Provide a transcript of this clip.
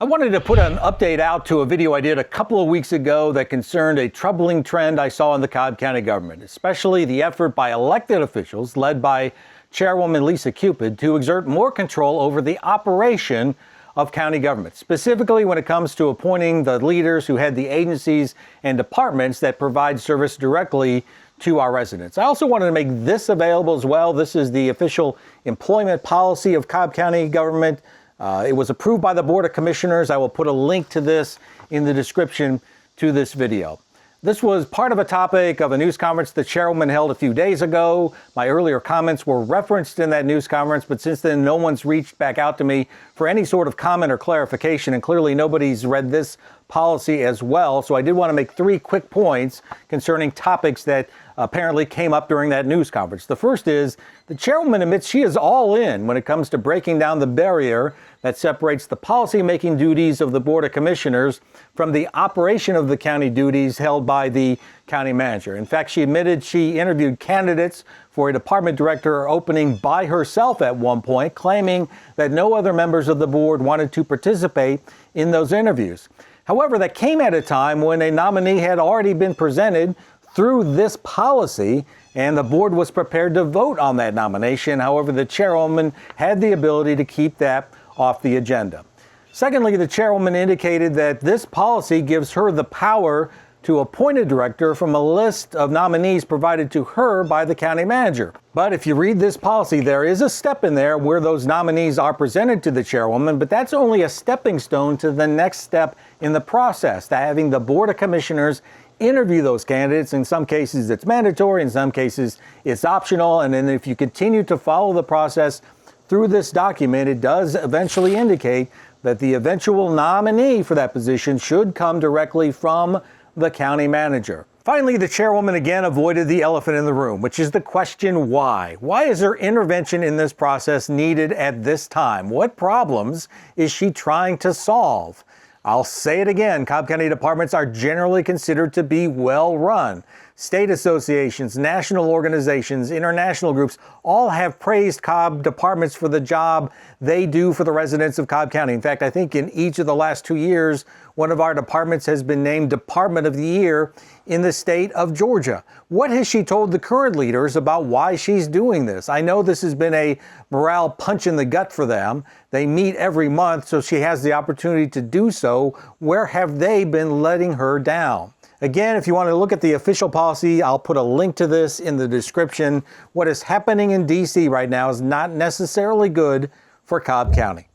I wanted to put an update out to a video I did a couple of weeks ago that concerned a troubling trend I saw in the Cobb County government, especially the effort by elected officials led by Chairwoman Lisa Cupid to exert more control over the operation of county government, specifically when it comes to appointing the leaders who head the agencies and departments that provide service directly to our residents. I also wanted to make this available as well. This is the official employment policy of Cobb County government. It was approved by the Board of Commissioners. I will put a link to this in the description to this video. This was part of a topic of a news conference the chairwoman held a few days ago. My earlier comments were referenced in that news conference, but since then, no one's reached back out to me for any sort of comment or clarification, and clearly nobody's read this policy as well. So I did want to make three quick points concerning topics that apparently came up during that news conference. The first is the chairwoman admits she is all in when it comes to breaking down the barrier that separates the policy-making duties of the Board of Commissioners from the operation of the county duties held by the county manager. In fact, she admitted she interviewed candidates for a department director opening by herself at one point, claiming that no other members of the board wanted to participate in those interviews. However, that came at a time when a nominee had already been presented through this policy, and the board was prepared to vote on that nomination. However, the chairwoman had the ability to keep that off the agenda. Secondly, the chairwoman indicated that this policy gives her the power to appoint a director from a list of nominees provided to her by the county manager. But if you read this policy, there is a step in there where those nominees are presented to the chairwoman, but that's only a stepping stone to the next step in the process, to having the Board of Commissioners interview those candidates. In some cases, it's mandatory. In some cases, it's optional. And then if you continue to follow the process through this document, it does eventually indicate that the eventual nominee for that position should come directly from the county manager. Finally, the chairwoman again avoided the elephant in the room, which is the question why. Why is her intervention in this process needed at this time? What problems is she trying to solve? I'll say it again, Cobb County departments are generally considered to be well run. State associations, national organizations, international groups all have praised Cobb departments for the job they do for the residents of Cobb County. In fact, I think in each of the last 2 years, one of our departments has been named Department of the Year in the state of Georgia. What has she told the current leaders about why she's doing this? I know this has been a morale punch in the gut for them. They meet every month, so she has the opportunity to do so. Where have they been letting her down? Again, if you want to look at the official policy, I'll put a link to this in the description. What is happening in D.C. right now is not necessarily good for Cobb County.